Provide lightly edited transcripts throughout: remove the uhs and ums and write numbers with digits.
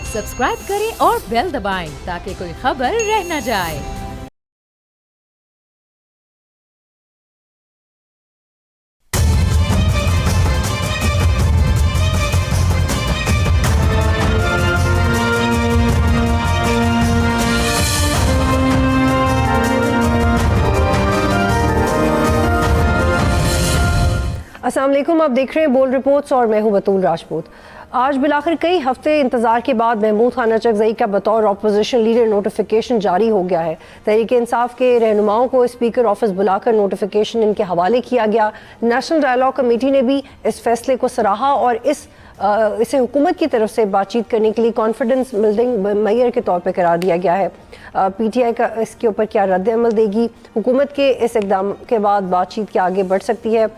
Subscribe करें और bell दबाएं ताकि कोई खबर रह न जाए। अस्सलाम वालेकुम, आप देख रहे हैं बोल्ड रिपोर्ट्स और मैं हूं बतूल राजपूत। आज बिलाखिर कई हफ्ते इंतजार के बाद महमूद खान अचकज़ई का बतौर अपोजिशन लीडर नोटिफिकेशन जारी हो गया है। तहरीक इंसाफ के रहनुमाओं को स्पीकर ऑफिस बुलाकर नोटिफिकेशन इनके हवाले किया गया। नेशनल डायलॉग कमेटी ने भी इस फैसले को सराहा और इसे हुकूमत की तरफ से बातचीत करने के लिए कॉन्फिडेंस बिल्डिंग मेयर के तौर पर करार दिया गया है। PTI का इसके ऊपर क्या रद्द अमल देगी, हुकूमत के इस इक़दाम के बाद बातचीत क्या आगे बढ़ सकती है,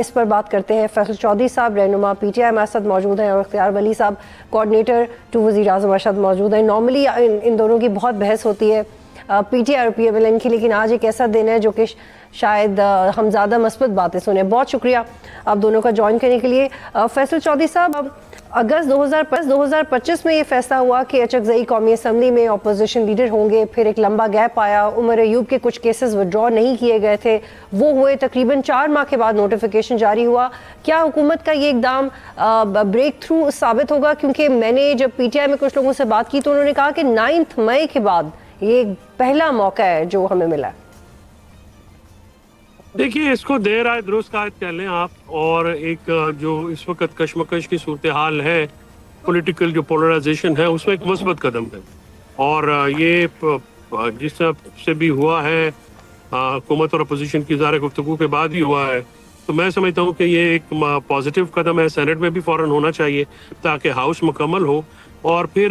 इस पर बात करते हैं। फैसल चौधरी साहब रहनुमा PTI हमारे साथ मौजूद हैं और इख्तियार वली साहब कोऑर्डिनेटर टू वज़ीर आज़म हमारे साथ मौजूद हैं। नॉर्मली इन दोनों की बहुत बहस होती है PTI और PMLN की, लेकिन आज एक ऐसा दिन है जो कि शायद हम ज़्यादा मस्बत बातें सुने। बहुत शुक्रिया आप दोनों का ज्वाइन करने के लिए। फैसल चौधरी साहब, अब अगस्त 2025 में ये फैसला हुआ कि अचकज़ई कौमी असम्बली में अपोजिशन लीडर होंगे, फिर एक लंबा गैप आया, उमर अयूब के कुछ केसेस विड्रॉ नहीं किए गए थे, वो हुए, तकरीबन 4 माह के बाद नोटिफिकेशन जारी हुआ। क्या हुकूमत का ये इकदाम ब्रेक थ्रू साबित होगा? क्योंकि मैंने जब PTI में कुछ लोगों से बात की तो उन्होंने कहा कि 9 मई के बाद ये पहला मौका है जो हमें मिला है। देखिए, इसको देर आए दुरुस्त कायद कह लें आप, और एक जो इस वक्त कशमकश की सूरत हाल है, पॉलिटिकल जो पोलराइजेशन है, उसमें एक मुस्बत कदम है। और ये जिस तरह से भी हुआ है हुकूमत और अपोजिशन की ज़ाहिर गुफ्तगू के बाद ही हुआ है, तो मैं समझता हूँ कि ये एक पॉजिटिव कदम है। सेनेट में भी फ़ौरन होना चाहिए ताकि हाउस मुकम्मल हो, और फिर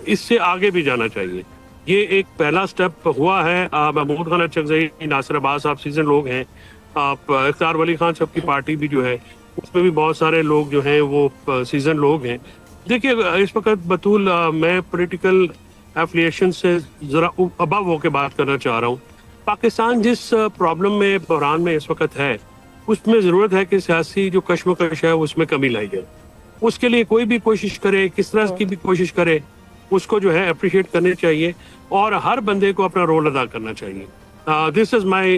इससे आगे भी जाना चाहिए। ये एक पहला स्टेप हुआ है। महमूद खान अचकज़ई, नासिर अब्बास साहब सीजन लोग हैं, इख्तियार वली खान साहब की पार्टी भी जो है उसमें भी बहुत सारे लोग जो हैं वो सीजन लोग हैं। देखिए, इस वक्त बतूल मैं पॉलिटिकल एफिलिएशन से ज़रा अबव होकर बात करना चाह रहा हूँ। पाकिस्तान जिस प्रॉब्लम में, बहरान में इस वक्त है, उसमें ज़रूरत है कि सियासी जो कशमकश है उसमें कमी लाई जाए। उसके लिए कोई भी कोशिश करे, किस तरह की भी कोशिश करे, उसको जो है अप्रिशिएट करने चाहिए और हर बंदे को अपना रोल अदा करना चाहिए। This is my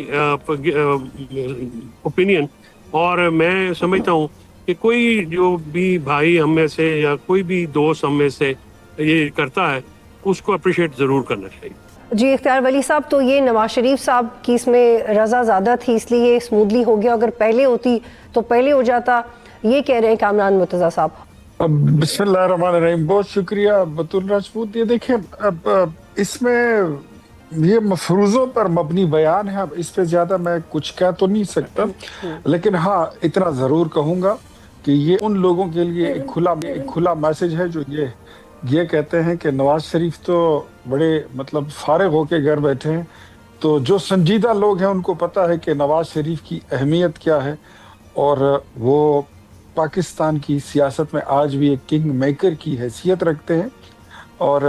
opinion. और मैं समझता हूँ कि कोई जो भी भाई हम में से या कोई भी दोस्त हम में से ये करता है, उसको अप्रिशिएट ज़रूर करना चाहिए। जी इख्तियार वली साहब, तो ये नवाज शरीफ साहब की इसमें रजा ज़्यादा थी इसलिए ये स्मूथली हो गया, अगर पहले होती तो पहले हो जाता, ये कह रहे हैं कामरान मुर्तज़ा साहब। बिस्मिल्लाहिर्रहमानिर्रहीम, बहुत शुक्रिया बतूल राजपूत। ये देखिए, अब इसमें ये मफरूज़ों पर मबनी बयान है, अब इस पे ज़्यादा मैं कुछ कह तो नहीं सकता, लेकिन हाँ इतना ज़रूर कहूँगा कि ये उन लोगों के लिए एक खुला मैसेज है जो ये कहते हैं कि नवाज शरीफ तो बड़े मतलब फारिग होके घर बैठे हैं। तो जो संजीदा लोग हैं उनको पता है कि नवाज शरीफ की अहमियत क्या है, और वो पाकिस्तान की सियासत में आज भी एक किंग मेकर की हैसियत रखते हैं। और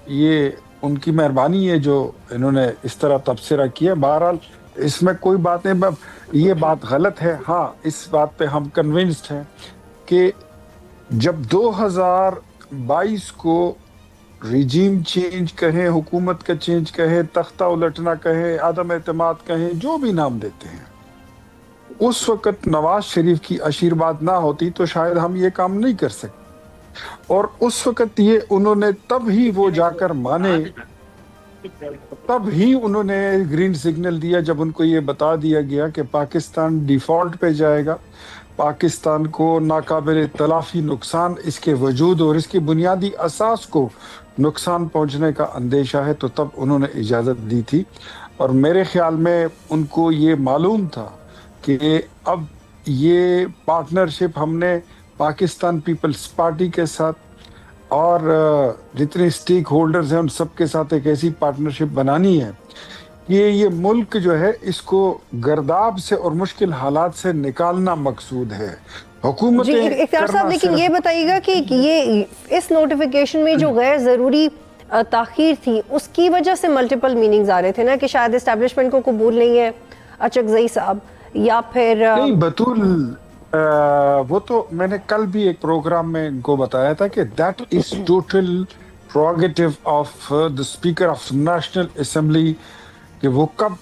ये उनकी मेहरबानी है जो इन्होंने इस तरह तबसरा किया। बहरहाल इसमें कोई बात नहीं, ये बात गलत है। हाँ, इस बात पे हम कन्विंस्ड हैं कि जब 2022 को रिजीम चेंज कहें, हुकूमत का चेंज कहें, तख्ता उलटना कहें, आदम एतमाद कहें, जो भी नाम देते हैं, उस वक्त नवाज शरीफ की आशीर्वाद ना होती तो शायद हम ये काम नहीं कर सकते। और उस वक्त ये उन्होंने तब ही वो जाकर माने, तब ही उन्होंने ग्रीन सिग्नल दिया जब उनको ये बता दिया गया कि पाकिस्तान डिफॉल्ट पे जाएगा, पाकिस्तान को नाकाबिल तलाफी नुकसान इसके वजूद और इसकी बुनियादी असास को नुकसान पहुंचने का अंदेशा है, तो तब उन्होंने इजाज़त दी थी। और मेरे ख्याल में उनको ये मालूम था कि अब ये पार्टनरशिप हमने पाकिस्तान पीपल्स पार्टी के साथ और जितने स्टेक होल्डर्स हैं उन सब के साथ एक ऐसी पार्टनरशिप बनानी है कि ये मुल्क जो है इसको गर्दाब से और मुश्किल हालात से निकालना मकसूद है। हुकूमत लेकिन ये बताइएगा कि ये इस नोटिफिकेशन में जो गैर ज़रूरी ताख़ीर थी उसकी वजह से मल्टीपल मीनिंग्स आ रहे थे ना, कि शायद एस्टेब्लिशमेंट को कबूल नहीं है अचकज़ई साहब, या फिर नहीं बतूल वो तो मैंने कल भी एक प्रोग्राम में इनको बताया था कि that is total purgative of the speaker of national assembly कि वो कब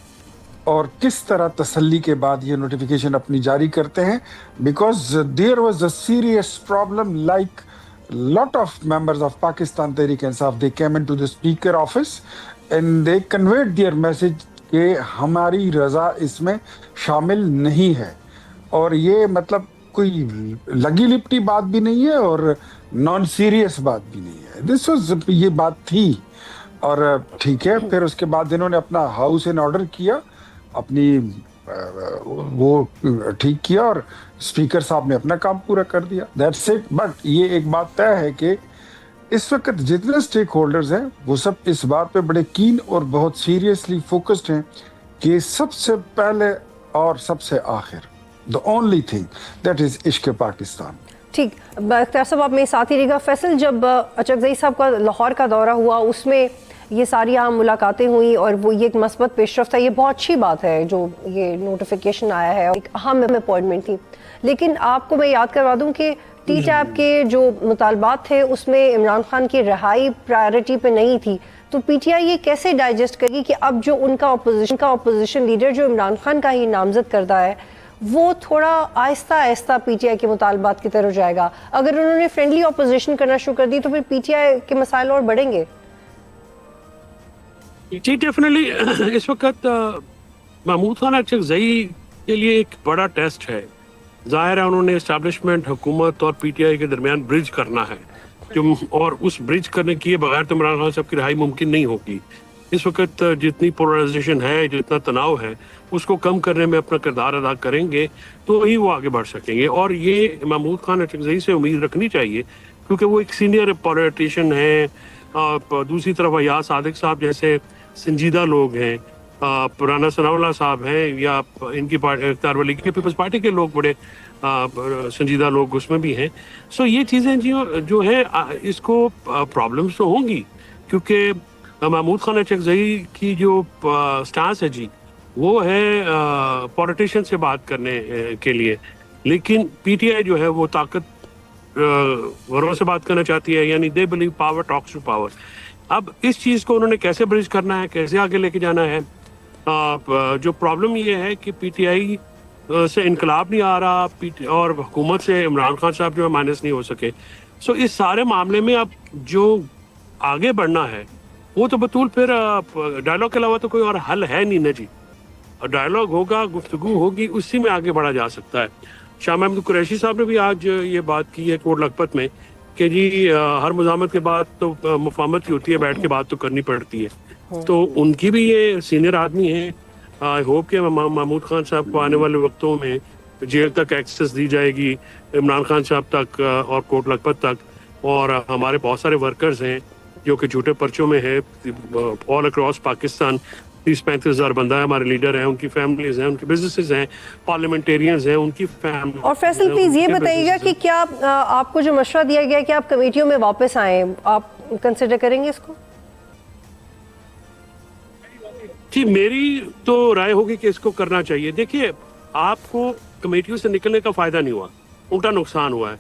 और किस तरह तसल्ली के बाद ये नोटिफिकेशन अपनी जारी करते हैं, because there was a serious problem like lot of members of Pakistan Tehreek-e-Insaf, they came into the speaker office and they conveyed their message कि हमारी रजा इसमें शामिल नहीं है। और ये मतलब कोई लगी लिपटी बात भी नहीं है और नॉन सीरियस बात भी नहीं है, दिस वाज ये बात थी। और ठीक है, फिर उसके बाद इन्होंने अपना हाउस इन ऑर्डर किया, अपनी वो ठीक किया और स्पीकर साहब ने अपना काम पूरा कर दिया, दैट्स इट। बट ये एक बात तय है कि इस वक्त जितने स्टेक होल्डर्स हैं वो सब इस बात पे बड़े कीन और बहुत सीरियसली फोकस्ड हैं कि सबसे पहले और सबसे आखिर the only thing that is इश्क पाकिस्तान। ठीक, अख्तर साहब आप मेरे साथ ही रहिएगा। फैसल, जब अचकज़ई साहब का लाहौर का दौरा हुआ उसमें ये सारी आम मुलाकातें हुई और वो ये एक मस्बत पेशरफ्त है, ये बहुत अच्छी बात है जो ये नोटिफिकेशन आया है, एक अहम अपॉइंटमेंट थी। लेकिन आपको मैं याद करवा दूं कि टी टैप के जो मुतालबात थे उसमें इमरान खान की रिहाई प्रायोरिटी पे नहीं थी, तो पीटीआई ये कैसे डाइजेस्ट करेगी कि अब जो उनका अपोजिशन लीडर जो इमरान खान का ही नामजद करता है वो थोड़ा आहिस्ता आहिस्ता पीटीआई के मुतालबात की तरफ जाएगा। अगर उन्होंने फ्रेंडली अपोजिशन करना शुरू कर दी तो फिर पीटीआई के मसाइल और बढ़ेंगे। जी डेफिनेटली इस वक्त महमूद खान अचकज़ई के लिए एक बड़ा टेस्ट है। जाहिर है उन्होंने इस्टेब्लिशमेंट, हुकूमत और पीटीआई के दरमियान ब्रिज करना है, जो और उस ब्रिज करने के बगैर तो इमरान खान साहब की रिहाई मुमकिन नहीं होगी। इस वक्त जितनी पोलराइजेशन है, जितना तनाव है, उसको कम करने में अपना किरदार अदा करेंगे तो ही वो आगे बढ़ सकेंगे। और ये महमूद खान अचकज़ई से उम्मीद रखनी चाहिए क्योंकि वो एक सीनियर पॉलिटिशियन है। दूसरी तरफ अयाज सादिक साहब जैसे संजीदा लोग हैं, राना सनाउल्लाह साहब हैं, या इनकी पार्टी इख्तियार वली की पीपल्स पार्टी के लोग बड़े संजीदा लोग उसमें भी हैं। सो ये चीज़ें जो है इसको प्रॉब्लम्स तो होंगी क्योंकि महमूद खान अचकज़ई की जो स्टांस है जी वो है पॉलिटिशियन से बात करने के लिए, लेकिन पीटीआई जो है वो ताकत वरों से बात करना चाहती है, यानी they believe power talks to power. अब इस चीज़ को उन्होंने कैसे ब्रिज करना है, कैसे आगे लेके जाना है, जो प्रॉब्लम ये है कि पीटीआई से इनकलाब नहीं आ रहा और हुकूमत से इमरान खान साहब जो है माइनस नहीं हो सके। सो इस सारे मामले में अब जो आगे बढ़ना है वो तो बतूल फिर डायलॉग के अलावा तो कोई और हल है नहीं ना जी। डायलॉग होगा, गुफ्तगू होगी, उसी में आगे बढ़ा जा सकता है। शाह महमूद कुरैशी साहब ने भी आज ये बात की है कोट लखपत में कि जी हर मुज़ामत के बाद तो मुफाहमत की होती है, बैठ के बात तो करनी पड़ती है। तो उनकी भी ये सीनियर आदमी है। आई होप कि महमूद खान साहब को आने वाले वक्तों में जेल तक एक्सेस दी जाएगी, इमरान खान साहब तक और कोट लखपत तक। और हमारे बहुत सारे वर्कर्स हैं जो कि झूठे पर्चों में है ऑल अक्रॉस पाकिस्तान। 30-35 हज़ार बंदा है, हमारे लीडर हैं, उनकी फैमिलीज हैं, उनके बिजनेसेस हैं, पार्लियामेंटेरियंस हैं, उनकी फैमिली। और फैसल प्लीज ये बताइएगा कि क्या आपको जो मशवरा दिया गया कि आप कमेटियों में वापस आए, आप कंसिडर करेंगे इसको? जी मेरी तो राय होगी कि इसको करना चाहिए। देखिए आपको कमेटियों से निकलने का फायदा नहीं हुआ, उल्टा नुकसान हुआ है।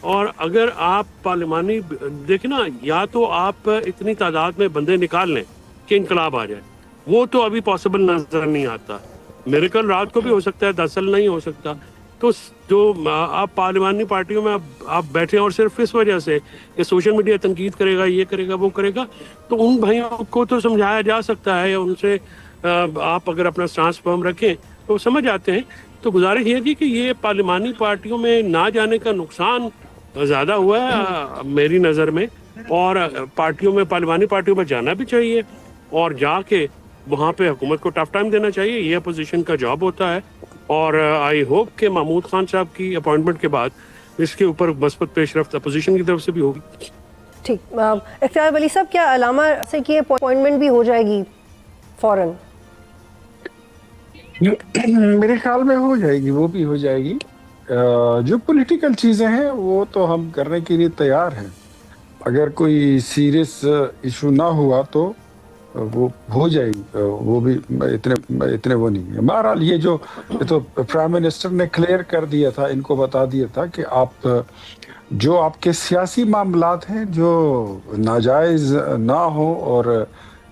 और अगर आप पार्लिमानी देखें ना, या तो आप इतनी तादाद में बंदे निकाल लें कि इनकलाब आ जाए, वो तो अभी पॉसिबल नजर नहीं आता। मिरेकल रात को भी हो सकता है, दरअसल नहीं हो सकता। तो जो आप पार्लिमानी पार्टियों में आप बैठे और सिर्फ इस वजह से कि सोशल मीडिया तनकीद करेगा, ये करेगा, वो करेगा, तो उन भाइयों को तो समझाया जा सकता है, या उनसे आप अगर अपना स्टांस फर्म रखें तो समझ आते हैं। तो गुजारिश ये थी कि ये पार्लिमानी पार्टियों में ना जाने का नुकसान ज़्यादा हुआ है मेरी नज़र में, और पार्टियों में, पार्लिमानी पार्टियों में जाना भी चाहिए और जाके वहाँ पे हुकूमत को टफ टाइम देना चाहिए। ये अपोजिशन का जॉब होता है। और आई होप कि महमूद खान साहब की अपॉइंटमेंट के बाद इसके ऊपर मस्बत पेशरफ्त अपोजिशन की तरफ से भी होगी। ठीक, इख्तियार वली साहब, क्या अलामा से की अपॉइंटमेंट भी हो जाएगी फौरन? मेरे ख्याल में हो जाएगी, वो भी हो जाएगी। जो पॉलिटिकल चीज़ें हैं वो तो हम करने के लिए तैयार हैं। अगर कोई सीरियस इशू ना हुआ तो वो हो जाएगी, वो भी इतने वो नहीं है। बहरहाल ये तो प्राइम मिनिस्टर ने क्लियर कर दिया था, इनको बता दिया था कि आप जो आपके सियासी मामलात हैं जो नाजायज़ ना हो और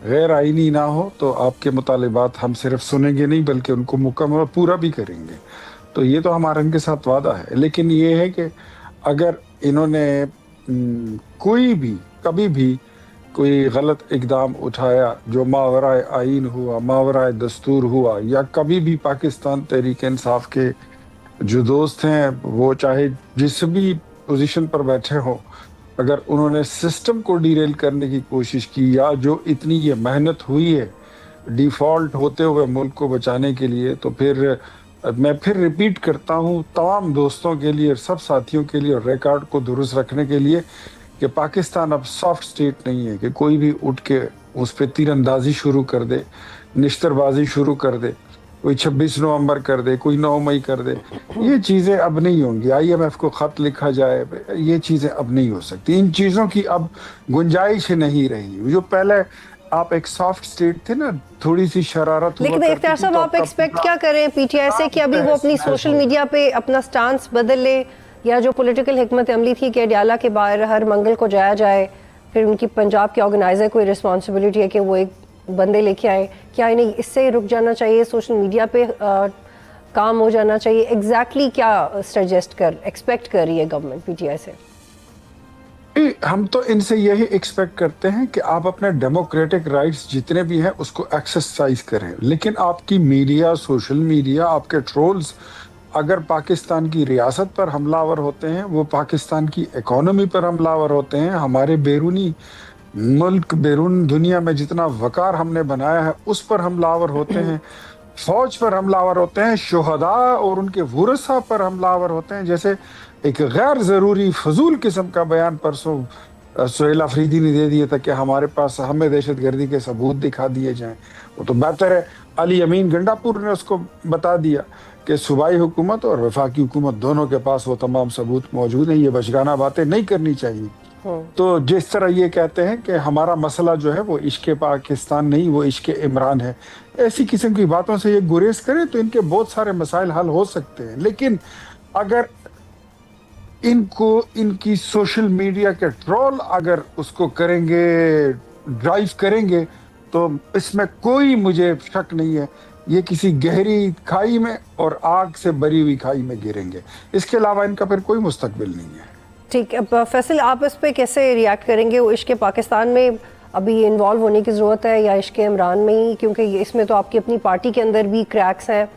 गैर आइनी ना हो, तो आपके मुतालिबात हम सिर्फ सुनेंगे नहीं बल्कि उनको मुकम्मल पूरा भी करेंगे। तो ये तो हमारा इनके साथ वादा है। लेकिन ये है कि अगर इन्होंने कोई भी कभी भी कोई गलत इकदाम उठाया जो मावराए आइन हुआ, मावराए दस्तूर हुआ, या कभी भी पाकिस्तान तहरीक इंसाफ के जो दोस्त हैं वो चाहे जिस भी पोजीशन पर बैठे हों, अगर उन्होंने सिस्टम को डीरेल करने की कोशिश की या जो इतनी ये मेहनत हुई है डिफ़ॉल्ट होते हुए मुल्क को बचाने के लिए, तो फिर मैं फिर रिपीट करता हूँ तमाम दोस्तों के लिए, सब साथियों के लिए, और रिकॉर्ड को दुरुस्त रखने के लिए कि पाकिस्तान अब सॉफ्ट स्टेट नहीं है कि कोई भी उठ के उस पर तीरंदाजी शुरू कर दे, निश्तरबाजी शुरू कर दे, कोई 26 नवंबर कर दे, कोई 9 मई कर दे। ये चीज़ें अब नहीं होंगी। IMF को ख़त लिखा जाए, ये चीज़ें अब नहीं हो सकती। इन चीज़ों की अब गुंजाइश नहीं रही। जो पहले आप एक सॉफ्ट स्टेट थे ना, थोड़ी सी शरारत हुआ लेकिन करती इफ्तियार थी, साहब तो आप अब एक्सपेक्ट क्या करें PTI से कि अभी वो अपनी सोशल मीडिया पे अपना स्टांस बदल ले, या जो पॉलिटिकल हिकमत अमली थी कि अडियाला के बाहर हर मंगल को जाया जाए, फिर उनकी पंजाब के ऑर्गेनाइजर को रिस्पॉन्सिबिलिटी है कि वो एक बंदे लेके आए, क्या इन्हें इससे रुक जाना चाहिए, सोशल मीडिया पे काम हो जाना चाहिए? एग्जैक्टली क्या एक्सपेक्ट कर रही है गवर्नमेंट PTI से? हम तो इनसे यही एक्सपेक्ट करते हैं कि आप अपने डेमोक्रेटिक राइट्स जितने भी हैं उसको एक्सरसाइज करें, लेकिन आपकी मीडिया, सोशल मीडिया, आपके ट्रोल्स अगर पाकिस्तान की रियासत पर हमलावर होते हैं, वो पाकिस्तान की इकोनॉमी पर हमलावर होते हैं, हमारे बैरूनी मुल्क, बैरून दुनिया में जितना वकार हमने बनाया है उस पर हमलावर होते हैं, फौज पर हमलावर होते हैं, शुहदा और उनके वुरसा पर हमलावर होते हैं। जैसे एक गैर ज़रूरी फजूल किस्म का बयान परसों सुहेल अफरीदी ने दे दिया था कि हमारे पास हमें दहशतगर्दी के सबूत दिखा दिए जाएं। वो तो बेहतर है अली अमीन गंडापुर ने उसको बता दिया कि सूबाई हुकूमत और वफाकी हुकूमत दोनों के पास वो तमाम सबूत मौजूद हैं। ये बचगाना बातें नहीं करनी चाहिए। तो जिस तरह ये कहते हैं कि हमारा मसला जो है वो इश्क़ पाकिस्तान नहीं, वो इश्क़ इमरान है, ऐसी किस्म की बातों से ये गुरेज करें तो इनके बहुत सारे मसाइल हल हो सकते हैं। लेकिन अगर इनको इनकी सोशल मीडिया के ट्रोल अगर उसको करेंगे, ड्राइव करेंगे, तो इसमें कोई मुझे शक नहीं है ये किसी गहरी खाई में और आग से भरी हुई खाई में गिरेंगे। इसके अलावा इनका फिर कोई मुस्तकबिल नहीं है। ठीक है फैसल, आप इस पे कैसे रिएक्ट करेंगे? वो इश्क़ पाकिस्तान में अभी इन्वॉल्व होने की ज़रूरत है या इश्क़ इमरान में ही? क्योंकि इसमें तो आपकी अपनी पार्टी के अंदर भी क्रैक्स हैं,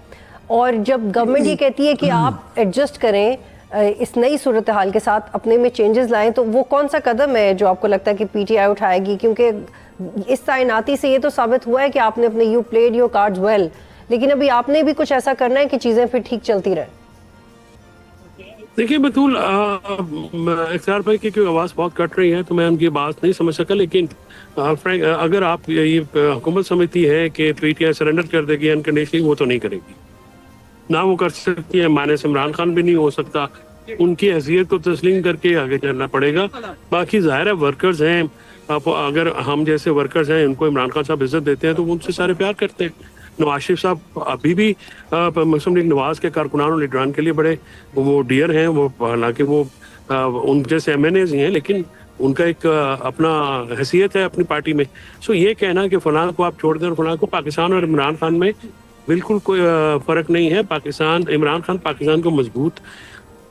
और जब गवर्नमेंट ये कहती है कि आप एडजस्ट करें इस नई सूरत हाल के साथ, अपने में चेंजेस लाएं, तो वो कौन सा कदम है जो आपको लगता है कि PTI उठाएगी? क्योंकि इस तैनाती से ये तो साबित हुआ है कि आपने अपने you played your cards well, लेकिन अभी आपने भी कुछ ऐसा करना है कि चीज़ें फिर ठीक चलती रहें। देखिए बतूल, इख्तियार भाई की आवाज़ बहुत कट रही है तो मैं उनकी बात नहीं समझ सका। लेकिन फ्रैंक, अगर आप ये हुकूमत समझती है कि PTI सरेंडर कर देगी अनकंडीशनली, वो तो नहीं करेगी, ना वो कर सकती है। माइनस इमरान खान भी नहीं हो सकता। उनकी हैसियत को तस्लीम करके आगे चलना पड़ेगा। बाकी ज़ाहिर है वर्कर्स हैं, अगर हम जैसे वर्कर्स हैं उनको इमरान खान साहब इज्जत देते हैं तो वो उनसे सारे प्यार करते हैं। नवाज शरीफ साहब अभी भी मुस्लिम लीग नवाज के कारकुनान और लीडरान के लिए बड़े वो डियर हैं। वो हालांकि वो उन जैसे MNAs ही हैं, लेकिन उनका एक अपना हैसियत है अपनी पार्टी में। सो ये कहना कि फ़लाँ को आप छोड़ दें और फ़लाँ को, पाकिस्तान और इमरान खान में बिल्कुल कोई फ़र्क नहीं है। पाकिस्तान, इमरान खान पाकिस्तान को मजबूत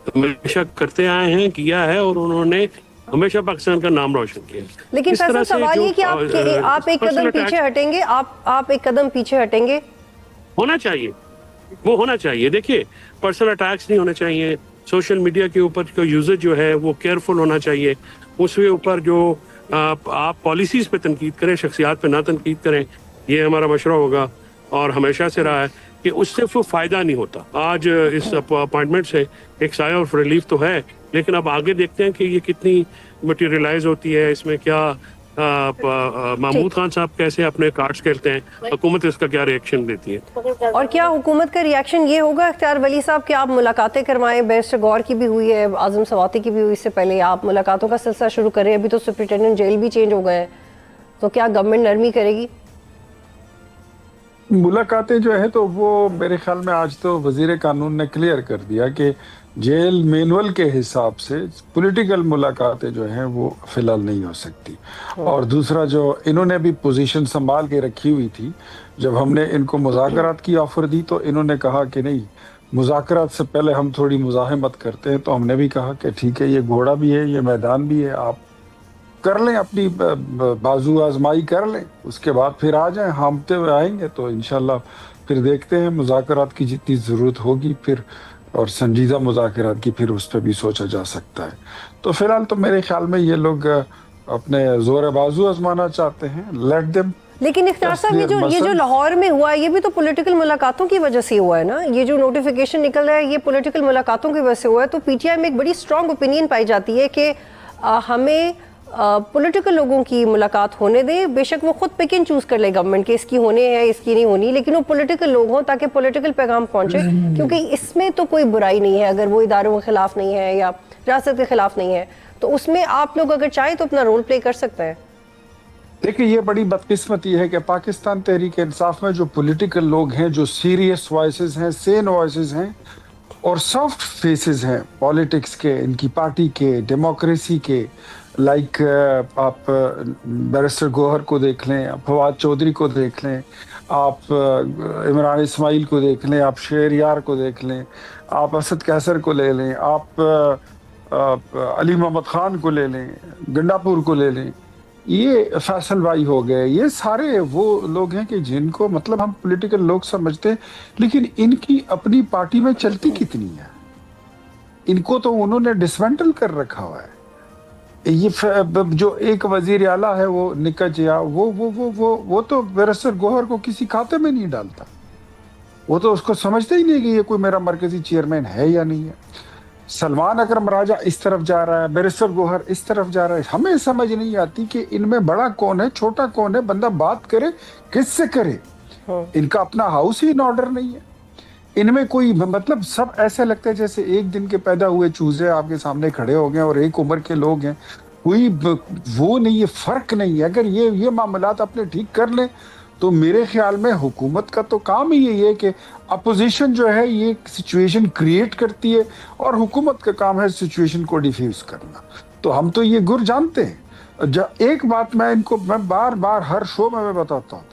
हमेशा करते आए हैं, किया है, और उन्होंने हमेशा पाकिस्तान का नाम रोशन किया। लेकिन फैसल सवाल ये कि आप एक कदम पीछे हटेंगे, आप एक कदम पीछे हटेंगे? होना चाहिए, वो होना चाहिए। देखिए, पर्सनल अटैक्स नहीं होने चाहिए। सोशल मीडिया के ऊपर जो यूजेज जो है वो केयरफुल होना चाहिए। उसके ऊपर जो आप पॉलिसीज पे तनकीद करें, शख्सियात पे ना तनकीद करें, ये हमारा मशवरा होगा और हमेशा से रहा है कि उससे वो फ़ायदा नहीं होता। आज इस अपॉइंटमेंट से एक साया और रिलीफ तो है, लेकिन अब आगे देखते हैं कि ये कितनी मटीरियलाइज होती है, इसमें क्या महमूद खान साहब कैसे अपने कार्ड्स खेलते हैं, हुकूमत इसका क्या रिएक्शन देती है। और क्या हुकूमत का रिएक्शन ये होगा इख्तियार वली साहब कि आप मुलाकातें करवाएं? बैरिस्टर गौर की भी हुई है, आज़म सवाती की भी हुई, इससे पहले आप मुलाकातों का सिलसिला शुरू करें। अभी तो सुपरिटेंडेंट जेल भी चेंज हो गए हैं, तो क्या गवर्नमेंट नरमी करेगी? मुलाकातें जो है तो वो मेरे ख्याल में आज तो वजीर कानून ने क्लियर कर दिया कि जेल मैनुअल के हिसाब से पॉलिटिकल मुलाकातें जो हैं वो फिलहाल नहीं हो सकती। और दूसरा जो इन्होंने भी पोजीशन संभाल के रखी हुई थी, जब हमने इनको मुज़ाकरात की ऑफर दी तो इन्होंने कहा कि नहीं, मुज़ाकरात से पहले हम थोड़ी मुज़ाहमत करते हैं। तो हमने भी कहा कि ठीक है, ये घोड़ा भी है, ये मैदान भी है, आप कर लें, अपनी बाजू आजमाई कर लें, उसके बाद फिर आ जाएं। हामते हुए आएंगे तो इंशाल्लाह फिर देखते हैं, मुज़ाकरात की जितनी ज़रूरत होगी फिर, और संजीदा मुज़ाकरात की, फिर उस पर भी सोचा जा सकता है। तो फिलहाल तो मेरे ख्याल में ये लोग अपने जोर बाजू आजमाना चाहते हैं, लेट देम। लेकिन इख्तियार साहब, ये जो लाहौर में हुआ है, ये भी तो पॉलिटिकल मुलाकातों की वजह से हुआ है ना। ये जो नोटिफिकेशन निकल रहा है, ये पॉलिटिकल मुलाकातों की वजह से हुआ है। तो पीटीआई में एक बड़ी स्ट्रॉन्ग ओपिनियन पाई जाती है कि हमें पॉलिटिकल लोगों की मुलाकात होने दें। बेशक वो खुद पिक एंड चूज कर ले गवर्नमेंट के, इसकी होने है, इसकी नहीं होनी, लेकिन वो पॉलिटिकल लोग हों ताकि पॉलिटिकल पैगाम पहुंचे। क्योंकि इसमें तो कोई बुराई नहीं है, अगर वो इदारों के खिलाफ नहीं है या रियासत के खिलाफ नहीं है, तो उसमें आप लोग अगर चाहें तो अपना रोल प्ले कर सकते हैं। देखिए, ये बड़ी बदकिस्मती है कि पाकिस्तान तहरीक इंसाफ में जो पॉलिटिकल लोग हैं, जो सीरियस वॉइसेस हैं, सेन वॉइसेस हैं और सॉफ्ट फेसेस हैं पॉलिटिक्स के, इनकी पार्टी के, डेमोक्रेसी के, लाइक आप बैरिस्टर गौहर को देख लें, आप फवाद चौधरी को देख लें, आप इमरान इस्माइल को देख लें, आप शेर को देख लें, आप असद कैसर को ले लें, आप अली मोहम्मद खान को ले लें, गंडापुर को ले लें, ये फैसल भाई हो गए, ये सारे वो लोग हैं कि जिनको मतलब हम पॉलिटिकल लोग समझते हैं, लेकिन इनकी अपनी पार्टी में चलती कितनी है। इनको तो उन्होंने डिसमेंटल कर रखा हुआ है। ये जो एक वजीर आला है वो निकच, या वो तो बैरिस्टर गौहर को किसी खाते में नहीं डालता। वो तो उसको समझते ही नहीं कि ये कोई मेरा मरकजी चेयरमैन है या नहीं है। सलमान अकरम राजा इस तरफ जा रहा है, बैरिस्टर गौहर इस तरफ जा रहा है। हमें समझ नहीं आती कि इनमें बड़ा कौन है, छोटा कौन है, बंदा बात करे किससे करे। इनका अपना हाउस ही इन ऑर्डर नहीं है। इनमें कोई मतलब सब ऐसे लगता है जैसे एक दिन के पैदा हुए चूजे आपके सामने खड़े हो गए और एक उम्र के लोग हैं। कोई वो नहीं है, फर्क नहीं है। अगर ये मामलात अपने ठीक कर लें तो मेरे ख्याल में हुकूमत का तो काम ही यही है कि अपोजिशन जो है ये सिचुएशन क्रिएट करती है और हुकूमत का काम है सिचुएशन को डिफ्यूज करना। तो हम तो ये गुर जानते हैं। एक बात मैं बार बार हर शो में मैं बताता हूँ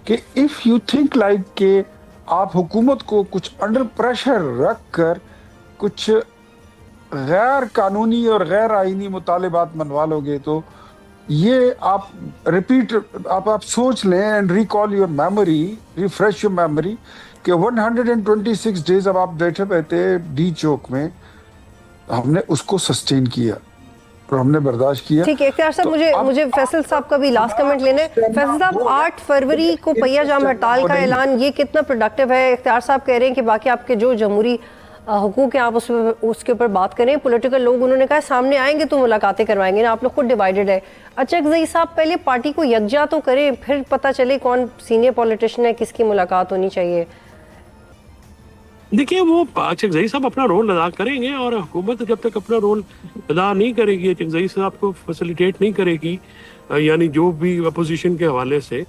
कि इफ यू थिंक लाइक के आप हुकूमत को कुछ अंडर प्रेशर रख कर कुछ गैर कानूनी और गैर आईनी मुतालिबात मनवा लोगे तो ये आप आप सोच लें and recall your memory, refresh your memory कि 126 डेज अब आप बैठे रहते डी चौक में, हमने उसको सस्टेन किया और हमने बर्दाश्त किया। ठीक है इख्तियार साहब, तो मुझे फैसल साहब का भी लास्ट कमेंट लेना है। फैसल साहब, 8 फरवरी को पहिया जाम हड़ताल का ऐलान, ये कितना प्रोडक्टिव है? इख्तियार साहब कह रहे हैं कि बाकी आपके जो जमहूरी हुकूक हैं आप उसके ऊपर बात करें। पॉलिटिकल लोग उन्होंने कहा सामने आएंगे तो मुलाकातें करवाएंगे ना, आप लोग खुद डिवाइडेड है। अचकज़ई साहब पहले पार्टी को यकजा तो करें, फिर पता चले कौन सीनियर पॉलिटिशियन है, किसकी मुलाकात होनी चाहिए। देखिए, वो अचकज़ई साहब अपना रोल अदा करेंगे और हुकूमत जब तक अपना रोल अदा नहीं करेगी, अचकज़ई साहब को फैसिलिटेट नहीं करेगी, यानी जो भी अपोजिशन के हवाले से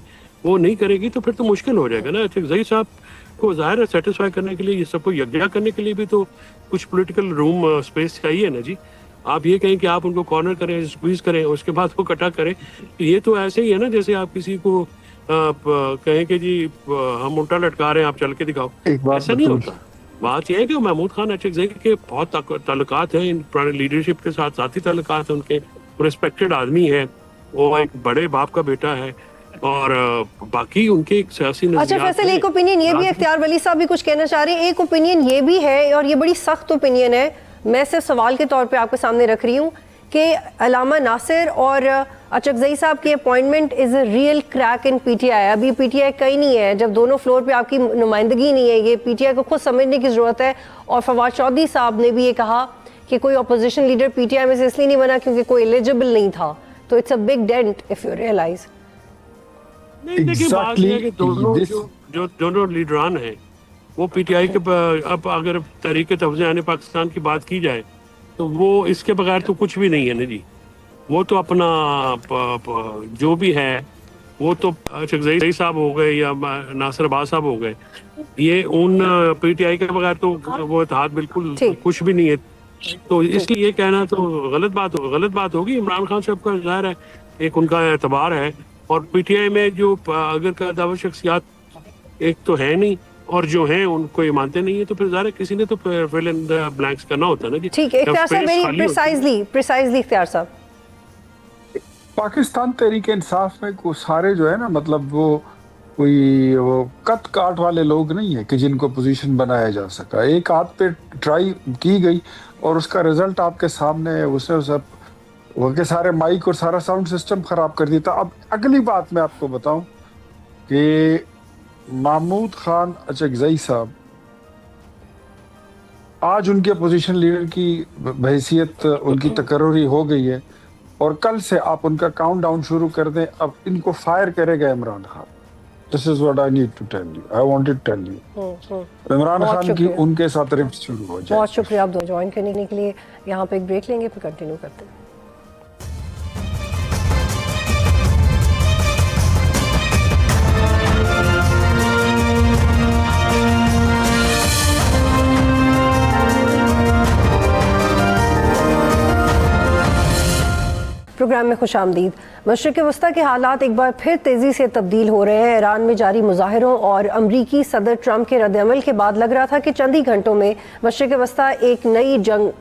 वो नहीं करेगी, तो फिर तो मुश्किल हो जाएगा ना। अचकज़ई साहब को ज़ाहिर है सेटिस्फाई करने के लिए, ये सबको यकजा करने के लिए भी तो कुछ पॉलिटिकल रूम स्पेस चाहिए ना जी। आप ये कहें कि आप उनको कॉर्नर करें, स्क्वीज करें, उसके बाद वो कटा करें, ये तो ऐसे ही है ना जैसे आप किसी को कहें कि जी हम उल्टा लटका रहे हैं, आप चल के दिखाओ। ऐसा नहीं होता। बात यह है कि महमूद खान अचकज़ई के बहुत ताल्लुकात हैं इन पुराने लीडरशिप के साथ, साथी ताल्लुकात हैं उनके, रिस्पेक्टेड आदमी है, वो एक बड़े बाप का बेटा है और बाकी उनके एक सियासी नज़रियात। अच्छा फैसल, एक ओपिनियन ये भी, इख्तियार वली साहब भी कुछ कहना चाह रहे हैं, एक ओपिनियन ये भी है और ये बड़ी सख्त ओपिनियन है, मैं सिर्फ सवाल के तौर पे आपके सामने रख रही हूँ कि अलामा नासिर और अचकज़ई साहब की appointment is a real crack in PTI. अभी पीटीआई कहीं नहीं है, जब दोनों फ्लोर पे आपकी नुमाइंदगी नहीं है, ये पीटीआई को खुद समझने की ज़रूरत है। और फवाद चौधरी साहब ने भी ये कहा कि कोई अपोजिशन लीडर पीटीआई में से इसलिए नहीं बना क्योंकि कोई एलिजिबल नहीं था। तो it's a big dent if you realise. देखिए, बात यह है कि दोनों लीडरान हैं वो पीटीआई के, अब अगर तहरीक तवज़े पाकिस्तान की बात की जाए तो वो इसके बगैर तो कुछ भी नहीं है ना जी। वो तो अपना जो भी है वो तो चकजई साहब हो गए या नासिर अब्बास साहब हो गए, ये उन पीटीआई के बगैर तो वो इत्तेहाद बिल्कुल ठीक। कुछ भी नहीं है। तो इसलिए ये कहना तो गलत बात होगी। इमरान खान साहब का ज़ाहिर है एक उनका एतबार है, और पीटीआई में जो अगर का दावा शख्सियात एक तो है नहीं, और जो हैं उनको ये मानते नहीं है, तो फिर ज़ाहिर है किसी ने तो फिल इन द ब्लैंक्स करना होता है ना जी। ठीक है, इख्तियार साहब वेरी प्रिसाइजली इख्तियार साहब। पाकिस्तान तहरीक इंसाफ में को सारे जो है ना, मतलब वो कोई वो कट काट वाले लोग नहीं है कि जिनको पोजीशन बनाया जा सका। एक हाथ पे ट्राई की गई और उसका रिजल्ट आपके सामने है। उसने सब वो के सारे माइक और सारा साउंड सिस्टम खराब कर दिया था। अब अगली बात मैं आपको बताऊं कि महमूद खान अचकजई साहब आज उनके पोजीशन लीडर की बहैसियत उनकी तकर्री हो गई है, और कल से आप उनका काउंट डाउन शुरू कर दें। अब इनको फायर करेगा Imran Khan. This is what I need to tell you, I wanted to tell you. Imran Khan की उनके साथ रिफ्ट शुरू हो जाए। बहुत शुक्रिया आप दो ज्वाइन करने के लिए। यहाँ पे एक ब्रेक लेंगे, फिर कंटिन्यू करते हैं। प्रोग्राम में खुश आमदीद। मशरिक़ वस्ता के हालात एक बार फिर तेज़ी से तब्दील हो रहे हैं। ईरान में जारी मुज़ाहिरों और अमरीकी सदर ट्रंप के रद्द-ए-अमल के बाद लग रहा था कि चंद ही घंटों में मशरिक़ वस्ता एक नई जंग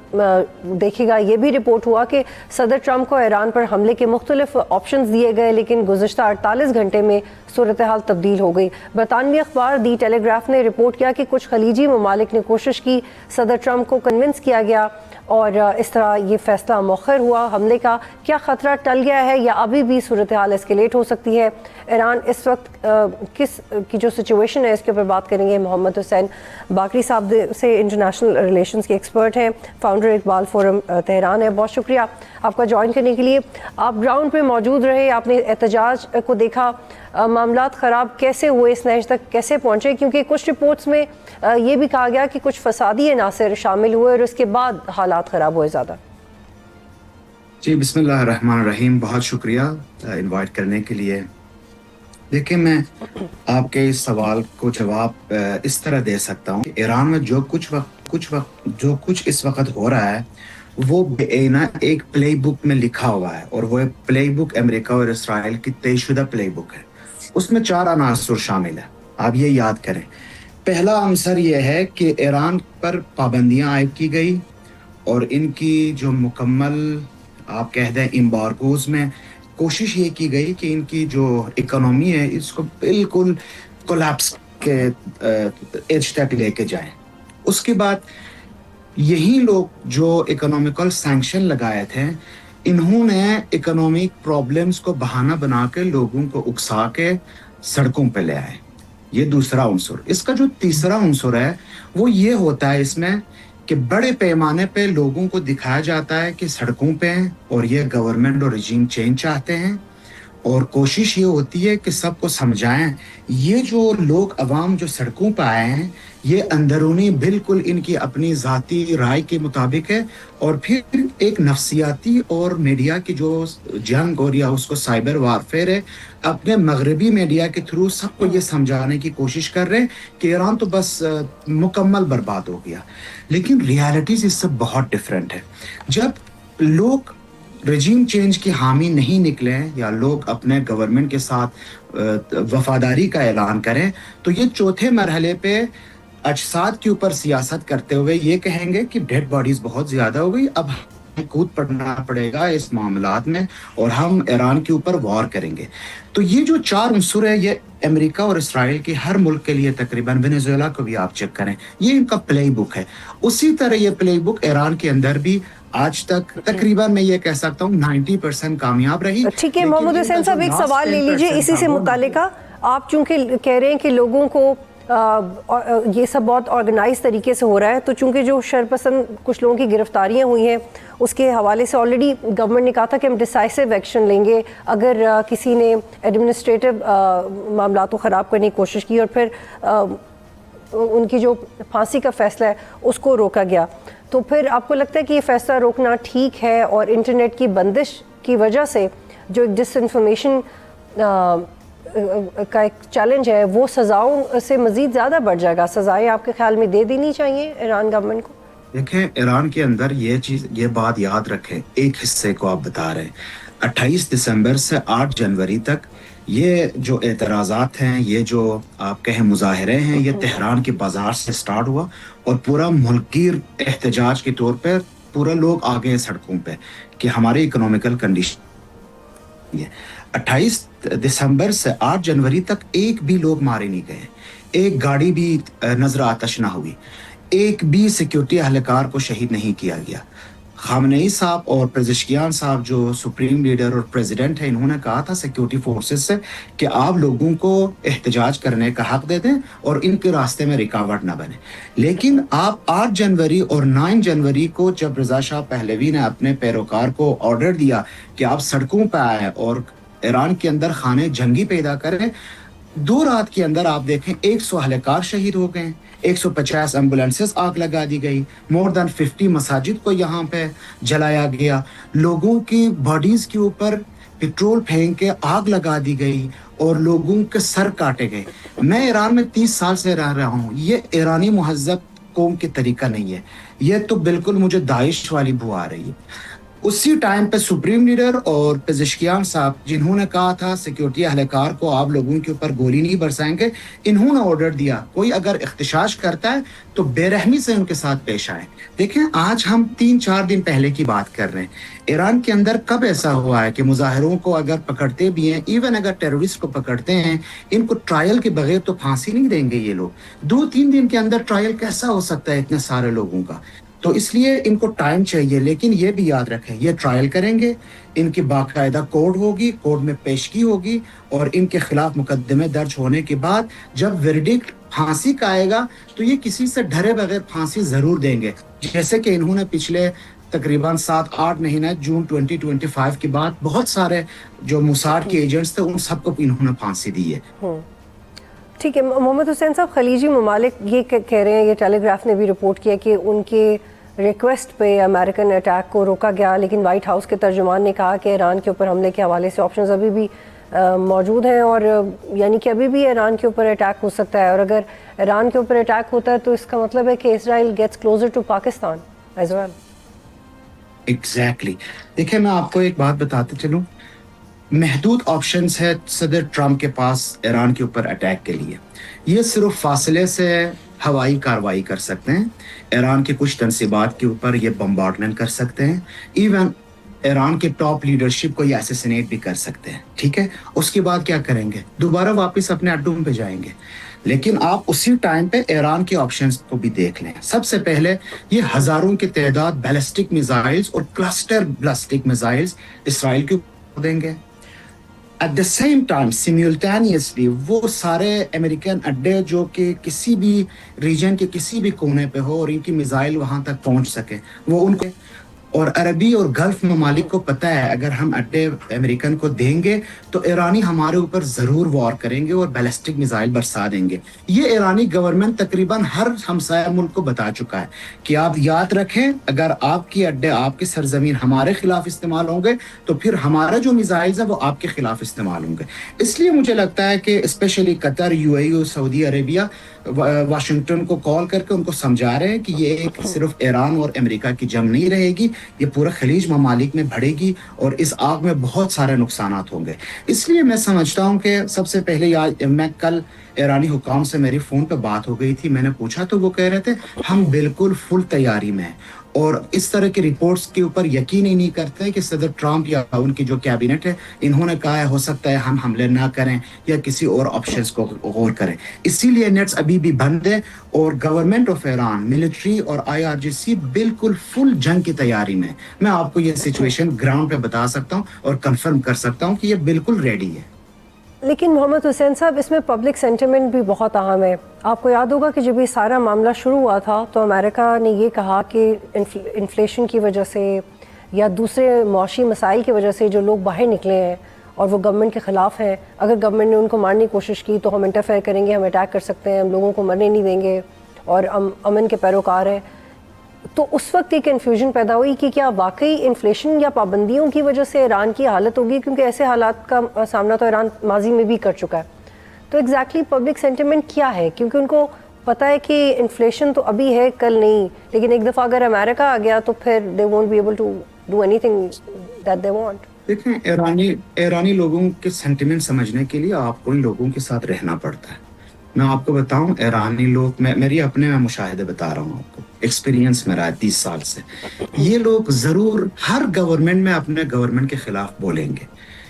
देखेगा। ये भी रिपोर्ट हुआ कि सदर ट्रंप को ईरान पर हमले के मुख्तलिफ ऑप्शंस दिए गए, लेकिन गुज़िश्ता 48 घंटे में सूरत हाल तब्दील हो गई। बरतानवी अखबार दी टेलीग्राफ ने रिपोर्ट किया कि कुछ खलीजी ममालिक ने कोशिश की, सदर ट्रंप को कन्विंस किया गया और इस तरह ये फैसला मौखर हुआ। हमले का क्या ख़तरा टल गया है या अभी भी सूरत हाल एस्केलेट हो सकती है? ईरान इस वक्त किस की जो सिचुएशन है इसके ऊपर बात करेंगे। मोहम्मद हुसैन बाकरी साहब से इंटरनेशनल रिलेशंस के एक्सपर्ट हैं, फाउंडर इकबाल फोरम तेहरान है। बहुत शुक्रिया आपका ज्वाइन करने के लिए। आप ग्राउंड पे मौजूद रहे, आपने एहतजाज को देखा, मामलात ख़राब कैसे हुए, इस नहज तक कैसे पहुँचे? क्योंकि कुछ रिपोर्ट्स में ये भी कहा गया कि कुछ फसादी अनासर शामिल हुए और उसके बाद हालात ख़राब हुए ज़्यादा। जी बिस्मिल्लाहिर्रहमानिर्रहीम, बहुत शुक्रिया इनवाइट करने के लिए। देखिए, मैं आपके इस सवाल को जवाब इस तरह दे सकता हूँ कि ईरान में जो कुछ इस वक्त हो रहा है वो बेना एक प्ले बुक में लिखा हुआ है, और वो प्ले बुक अमेरिका और इसराइल की तयशुदा प्ले बुक है। उसमें 4 अनासर शामिल है, आप ये याद करें। पहला अंसर ये है कि ईरान पर पाबंदियां आयद की गई और इनकी जो मुकम्मल आप कह दें एम्बार्गोज में कोशिश ये की गई कि इनकी जो इकोनॉमी है इसको बिल्कुल कोलैप्स के एज तक लेके जाएं। उसके बाद यही लोग जो इकोनॉमिकल सैंक्शन लगाए थे, इन्होंने इकोनॉमिक प्रॉब्लम्स को बहाना बना के लोगों को उकसा के सड़कों पे ले आए। ये दूसरा उन्सर। इसका जो तीसरा उन्सर है वो ये होता है इसमें कि बड़े पैमाने पे लोगों को दिखाया जाता है कि सड़कों पे हैं और ये गवर्नमेंट और रिजीम चेंज चाहते हैं, और कोशिश ये होती है कि सबको समझाएं ये जो लोग अवाम जो सड़कों पर आए हैं ये अंदरूनी बिल्कुल इनकी अपनी ज़ाती राय के मुताबिक है, और फिर एक नफ्सियाती और मीडिया की जो जंग और या उसको साइबर वारफेयर है, अपने मगरबी मीडिया के थ्रू सबको ये समझाने की कोशिश कर रहे हैं कि ईरान तो बस मुकम्मल बर्बाद हो गया। लेकिन रियलिटीज इससे बहुत डिफरेंट है। जब लोग रजीम चेंज की हामी नहीं निकले या लोग अपने गवर्नमेंट के साथ वफादारी का ऐलान करें, तो ये चौथे मरहले पे अजसाद के ऊपर सियासत करते हुए ये कहेंगे कि डेड बॉडीज बहुत ज्यादा हो गई, अब कूद पड़ना पड़ेगा इस मामलात में और हम ईरान के ऊपर वॉर करेंगे। तो ये जो 4 उन्सर है ये अमेरिका और इसराइल के हर मुल्क के लिए, तकरीबन वेनेजुएला को भी आप चेक करें, ये इनका प्ले बुक है। उसी तरह ये प्ले बुक ईरान के अंदर भी आज तक तकरीबन मैं ये कह सकता हूँ 90% कामयाब रही। ठीक है मोहम्मद हुसैन साहब, एक सवाल ले लीजिए इसी से मुतालिका। आप चूंकि कह रहे हैं कि लोगों को ये सब बहुत ऑर्गेनाइज तरीके से हो रहा है, तो चूंकि जो शरपसंद कुछ लोगों की गिरफ्तारियां हुई हैं उसके हवाले से ऑलरेडी गवर्नमेंट ने कहा था कि हम डिसाइसिव एक्शन लेंगे अगर किसी ने एडमिनिस्ट्रेटिव मामला को ख़राब करने की कोशिश की और फिर उनकी जो फांसी का फैसला है उसको रोका गया। तो फिर आपको लगता है कि ये फैसला रोकना ठीक है और इंटरनेट की बंदिश की वजह से जो एक डिसइंफॉर्मेशन کا ایک چیلنج ہے وہ سزاؤں سے مزید زیادہ بڑھ جائے گا. سزائیں آپ کے خیال میں دے دینی چاہیے ایران گورنمنٹ کو؟ دیکھیں ایران کے اندر یہ بات یاد رکھیں، ایک حصے کو آپ بتا رہے ہیں 28 دسمبر سے 8 جنوری تک یہ جو اعتراضات ہیں، یہ جو آپ کہیں مظاہرے ہیں، یہ تہران کے بازار سے سٹارٹ ہوا اور پورا ملکگیر احتجاج کے طور پر پورا لوگ آ گئے سڑکوں پہ کہ ہماری اکنامیکل کنڈیشن. 28 دسمبر سے 8 جنوری تک ایک بھی لوگ مارے نہیں گئے، ایک گاڑی بھی نظر آتش نہ ہوئی، ایک بھی سیکیورٹی اہلکار کو شہید نہیں کیا گیا. خامنئی صاحب اور پزشکیان صاحب جو سپریم لیڈر اور پریزیڈنٹ ہیں، انہوں نے کہا تھا سیکیورٹی فورسز سے کہ آپ لوگوں کو احتجاج کرنے کا حق دے دیں اور ان کے راستے میں رکاوٹ نہ بنے. لیکن آپ 8 جنوری اور 9 جنوری کو جب رضا شاہ پہلوی نے اپنے پیروکار کو آرڈر دیا کہ آپ سڑکوں پہ آئیں اور ایران کے اندر خانے جنگی پیدا کریں، 2 رات کے اندر آپ دیکھیں 100 اہلکار شہید ہو گئے، 150 ایمبولینسز آگ لگا دی گئی، مور دین 50 مساجد کو یہاں پہ جلایا گیا، لوگوں کی باڈیز کے اوپر پیٹرول پھینک کے آگ لگا دی گئی اور لوگوں کے سر کاٹے گئے. میں ایران میں 30 سال سے رہ رہا ہوں، یہ ایرانی مہذب قوم کے طریقہ نہیں ہے، یہ تو بالکل مجھے داعش والی بو آ رہی ہے. اسی ٹائم پہ سپریم لیڈر اور پزشکیان صاحب جنہوں نے کہا تھا سیکیورٹی اہلکار کو آپ لوگوں کے اوپر گولی نہیں برسائیں گے، انہوں نے آرڈر دیا کوئی اگر احتجاج کرتا ہے تو بے رحمی سے ان کے ساتھ پیش آئے. دیکھیں آج ہم 3-4 دن پہلے کی بات کر رہے ہیں، ایران کے اندر کب ایسا ہوا ہے کہ مظاہروں کو اگر پکڑتے بھی ہیں، ایون اگر ٹیرورسٹ کو پکڑتے ہیں، ان کو ٹرائل کے بغیر تو پھانسی نہیں دیں گے یہ لوگ. 2-3 دن کے اندر ٹرائل کیسا ہو سکتا ہے اتنے سارے لوگوں کا؟ تو اس لیے ان کو ٹائم چاہیے. لیکن یہ بھی یاد رکھیں یہ ٹرائل کریں گے، ان کی باقاعدہ کورٹ ہوگی، کورٹ میں پیشگی ہوگی اور ان کے خلاف مقدمے درج ہونے کے بعد جب ورڈکٹ پھانسی کا آئے گا تو یہ کسی سے ڈرے بغیر پھانسی ضرور دیں گے، جیسے کہ انہوں نے پچھلے تقریباً 7-8 مہینہ جون 2025 کے بعد بہت سارے جو موساد کے ایجنٹس تھے ان سب کو انہوں نے پھانسی دی ہے. ٹھیک ہے محمد حسین صاحب، خلیجی ممالک یہ کہہ رہے ہیں، یہ ٹیلی گراف نے بھی رپورٹ کیا کہ ان کے ریکویسٹ پہ امریکن اٹیک کو روکا گیا، لیکن وائٹ ہاؤس کے ترجمان نے کہا کہ ایران کے اوپر حملے کے حوالے سے آپشنز ابھی بھی موجود ہیں اور یعنی کہ ابھی بھی ایران کے اوپر اٹیک ہو سکتا ہے، اور اگر ایران کے اوپر اٹیک ہوتا ہے تو اس کا مطلب ہے کہ Israel gets closer to Pakistan as well. Exactly. دیکھیں میں آپ کو ایک بات بتاتے چلوں، محدود آپشنز ہے صدر ٹرمپ کے پاس ایران کے اوپر اٹیک کے لیے. یہ صرف فاصلے سے ہوائی کاروائی کر سکتے ہیں، ایران کے کچھ تنصیبات کے اوپر یہ بمبارڈمنٹ کر سکتے ہیں، ایون ایران کے ٹاپ لیڈرشپ کو یہ اسیسینیٹ بھی کر سکتے ہیں. ٹھیک ہے، اس کے بعد کیا کریں گے؟ دوبارہ واپس اپنے اڈوں پہ جائیں گے. لیکن آپ اسی ٹائم پہ ایران کے آپشنز کو بھی دیکھ لیں. سب سے پہلے یہ ہزاروں کی تعداد بیلسٹک میزائلز اور کلسٹر بیلسٹک میزائلز اسرائیل کے اوپر دیں گے. ایٹ دا سیم ٹائم سیمیولٹینیسلی وہ سارے امریکن اڈے جو کہ کسی بھی ریجن کے کسی بھی کونے پہ ہو اور ان کی میزائل وہاں تک پہنچ سکے وہ ان کو، اور عربی اور گلف ممالک کو پتہ ہے اگر ہم اڈے امریکن کو دیں گے تو ایرانی ہمارے اوپر ضرور وار کریں گے اور بیلسٹک میزائل برسا دیں گے. یہ ایرانی گورنمنٹ تقریباً ہر ہمسایہ ملک کو بتا چکا ہے کہ آپ یاد رکھیں اگر آپ کی اڈے آپ کی سرزمین ہمارے خلاف استعمال ہوں گے تو پھر ہمارا جو میزائلز ہے وہ آپ کے خلاف استعمال ہوں گے. اس لیے مجھے لگتا ہے کہ اسپیشلی قطر، یو اے ای اور سعودی عربیہ واشنگٹن کو کال کر کے ان کو سمجھا رہے ہیں کہ یہ ایک صرف ایران اور امریکہ کی جنگ نہیں رہے گی، یہ پورا خلیج ممالک میں بڑھے گی اور اس آگ میں بہت سارے نقصانات ہوں گے. اس لیے میں سمجھتا ہوں کہ سب سے پہلے میں کل ایرانی حکام سے میری فون پہ بات ہو گئی تھی، میں نے پوچھا تو وہ کہہ رہے تھے ہم بالکل فل تیاری میں ہیں اور اس طرح کی رپورٹس کے اوپر یقین ہی نہیں کرتے کہ صدر ٹرمپ یا ان کی جو کیبنٹ ہے انہوں نے کہا ہے ہو سکتا ہے ہم حملے نہ کریں یا کسی اور آپشنز کو غور کریں. اسی لیے نیٹس ابھی بھی بند ہے اور گورنمنٹ آف ایران، ملٹری اور IRGC بالکل فل جنگ کی تیاری میں. میں آپ کو یہ سچویشن گراؤنڈ پہ بتا سکتا ہوں اور کنفرم کر سکتا ہوں کہ یہ بالکل ریڈی ہے. لیکن محمد حسین صاحب اس میں پبلک سینٹیمنٹ بھی بہت اہم ہے. آپ کو یاد ہوگا کہ جب یہ سارا معاملہ شروع ہوا تھا تو امریکہ نے یہ کہا کہ انفلیشن کی وجہ سے یا دوسرے معاشی مسائل کی وجہ سے جو لوگ باہر نکلے ہیں اور وہ گورنمنٹ کے خلاف ہیں، اگر گورنمنٹ نے ان کو مارنے کی کوشش کی تو ہم انٹرفیئر کریں گے، ہم اٹیک کر سکتے ہیں، ہم لوگوں کو مرنے نہیں دیں گے اور امن کے پیروکار ہیں. تو اس وقت ایک کنفیوژن پیدا ہوئی کہ کیا واقعی انفلیشن یا پابندیوں کی وجہ سے ایران کی حالت ہوگی، کیونکہ ایسے حالات کا سامنا تو ایران ماضی میں بھی کر چکا ہے. تو ایگزیکٹلی پبلک سینٹیمنٹ کیا ہے؟ کیونکہ ان کو پتہ ہے کہ انفلیشن تو ابھی ہے، کل نہیں، لیکن ایک دفعہ اگر امریکہ آ گیا تو پھر they won't be able to do anything that they want. دیکھیں، ایرانی لوگوں کے سینٹیمنٹ سمجھنے کے لیے آپ کو ان لوگوں کے ساتھ رہنا پڑتا ہے. میں آپ کو بتاؤں، ایرانی لوگ، میری اپنے مشاہدے بتا رہا ہوں آپ کو، ایکسپیرینس میرا ہے 30 سال سے. یہ لوگ ضرور ہر گورنمنٹ میں اپنے گورنمنٹ کے خلاف بولیں گے.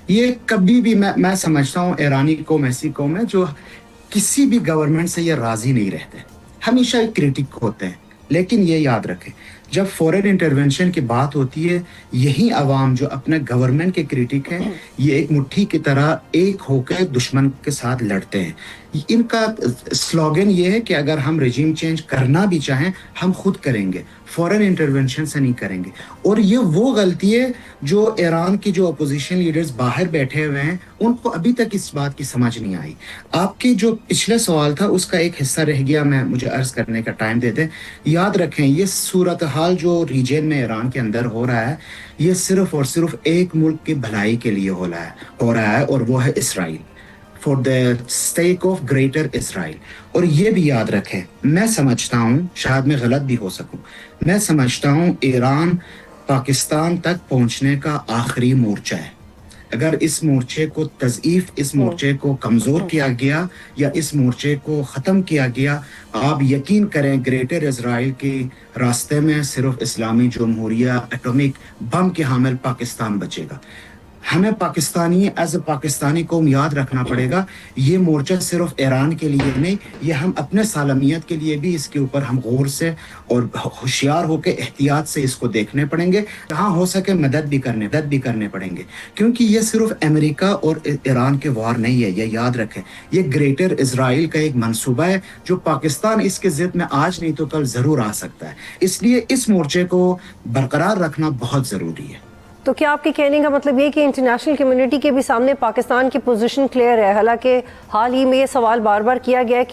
یہ کبھی بھی، میں سمجھتا ہوں ایرانی قوم ایسی قوم ہے جو کسی بھی گورنمنٹ سے یہ راضی نہیں رہتے، ہمیشہ ایک کریٹک ہوتے ہیں. لیکن یہ یاد رکھیں، جب فورن انٹرونشن کی بات ہوتی ہے، یہی عوام جو اپنے گورنمنٹ کے کریٹک ہیں، یہ ایک مٹھی کی طرح ایک ہو کے دشمن کے ساتھ لڑتے ہیں. ان کا سلوگن یہ ہے کہ اگر ہم رجیم چینج کرنا بھی چاہیں ہم خود کریں گے، فورن انٹرونشن سے نہیں کریں گے. اور یہ وہ غلطی ہے جو ایران کی جو اپوزیشن لیڈرز باہر بیٹھے ہوئے ہیں ان کو ابھی تک اس بات کی سمجھ نہیں آئی. آپ کے جو پچھلے سوال تھا اس کا ایک حصہ رہ گیا، مجھے عرض کرنے کا ٹائم دے دیں. یاد رکھیں، یہ صورتحال جو ریجن میں ایران کے اندر ہو رہا ہے، یہ صرف اور صرف ایک ملک کی بھلائی کے لیے ہو رہا ہے اور وہ ہے Israel, for the stake of greater Israel. اور یہ بھی یاد رکھیں، میں سمجھتا ہوں، شاید میں غلط بھی ہو سکوں، میں سمجھتا ہوں ایران پاکستان تک پہنچنے کا آخری مورچہ ہے. اگر اس مورچے کو تضعیف، اس مورچے کو کمزور کیا گیا یا اس مورچے کو ختم کیا گیا، آپ یقین کریں گریٹر اسرائیل کے راستے میں صرف اسلامی جمہوریہ ایٹمک بم کے حامل پاکستان بچے گا. ہمیں پاکستانی ایز اے پاکستانی قوم یاد رکھنا پڑے گا، یہ مورچہ صرف ایران کے لیے نہیں، یہ ہم اپنے سالمیت کے لیے بھی اس کے اوپر ہم غور سے اور ہوشیار ہو کے احتیاط سے اس کو دیکھنے پڑیں گے. جہاں ہو سکے مدد بھی کرنے پڑیں گے، کیونکہ یہ صرف امریکہ اور ایران کے وار نہیں ہے. یہ یاد رکھیں، یہ گریٹر اسرائیل کا ایک منصوبہ ہے جو پاکستان اس کے ضد میں آج نہیں تو کل ضرور آ سکتا ہے. اس لیے اس مورچے کو برقرار رکھنا بہت ضروری ہے. تو کیا آپ کے کہنے کا مطلب یہ کہ انٹرنیشنل کمیونٹی کے بھی سامنے پاکستان کی پوزیشن کلیئر ہے؟ حالانکہ حال ہی میں یہ سوال بار بار کیا گیا ہے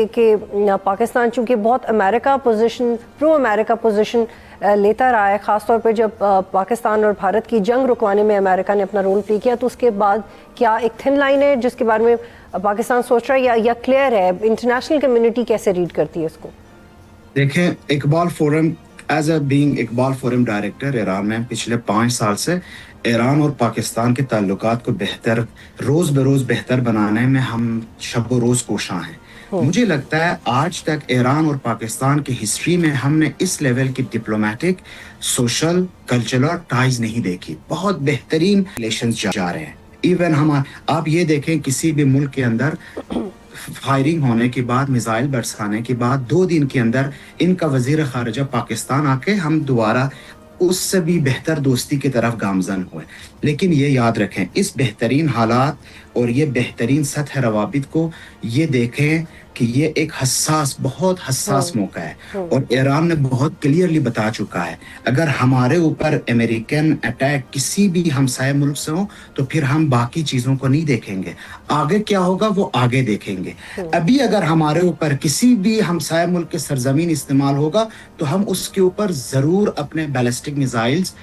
کہ پاکستان چونکہ بہت امریکہ پوزیشن، پرو امریکہ پوزیشن لیتا رہا ہے، خاص طور پہ جب پاکستان اور بھارت کی جنگ رکوانے میں امریکہ نے اپنا رول پلے کیا، تو اس کے بعد کیا ایک تھن لائن ہے جس کے بارے میں پاکستان سوچ رہا ہے یا کلیئر ہے؟ انٹرنیشنل کمیونٹی کیسے ریڈ کرتی ہے اس کو؟ دیکھیں، Iqbal forum as a being Iqbal forum director Iran میں پچھلے 5 سال سے ایران اور پاکستان کے تعلقات کو روز بروز بہتر بنانے میں ہم شب و روز کوشاں ہیں. مجھے لگتا ہے آج تک ایران اور پاکستان کی ہسٹری میں ہم نے اس لیول کی ڈپلومیٹک، سوشل، کلچرل ٹائز نہیں دیکھی. بہت بہترین ریلیشنز جا رہے ہیں. ایون آپ یہ دیکھیں، کسی بھی ملک کے اندر فائرنگ ہونے کے بعد، میزائل برسانے کے بعد 2 دن کے اندر ان کا وزیر خارجہ پاکستان آ کے ہم دوبارہ اس سے بھی بہتر دوستی کی طرف گامزن ہوئے. لیکن یہ یاد رکھیں، اس بہترین حالات اور یہ بہترین سطح روابط کو یہ دیکھیں کہ یہ ایک بہت حساس موقع ہے. اور ایران نے بہت کلیئرلی بتا چکا ہے، اگر ہمارے اوپر امریکن اٹیک کسی بھی ہمسائے ملک سے ہو تو پھر ہم باقی چیزوں کو نہیں دیکھیں گے، آگے کیا ہوگا وہ آگے دیکھیں گے. ابھی اگر ہمارے اوپر کسی بھی ہمسائے ملک کے سرزمین استعمال ہوگا تو ہم اس کے اوپر ضرور اپنے بیلسٹک میزائلز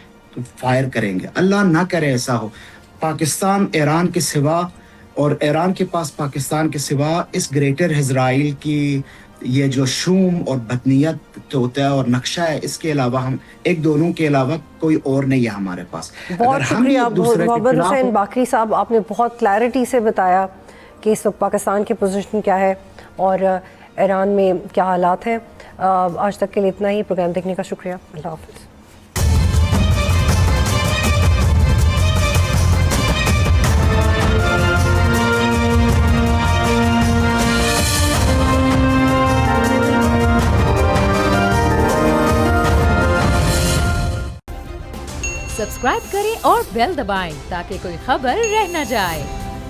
فائر کریں گے. اللہ نہ کرے ایسا ہو. پاکستان ایران کے سوا اور ایران کے پاس پاکستان کے سوا اس گریٹر اسرائیل کی یہ جو شوم اور بدنیت ہوتا ہے اور نقشہ ہے، اس کے علاوہ ہم دونوں کے علاوہ کوئی اور نہیں ہے ہمارے پاس. بہت شکریہ محمد حسین باقری صاحب، آپ نے بہت کلیئرٹی سے بتایا کہ اس وقت پاکستان کی پوزیشن کیا ہے اور ایران میں کیا حالات ہیں. آج تک کے لیے اتنا ہی. پروگرام دیکھنے کا شکریہ. اللہ حافظ. سبسکرائب کریں اور بیل دبائیں تاکہ کوئی خبر رہ نہ جائے.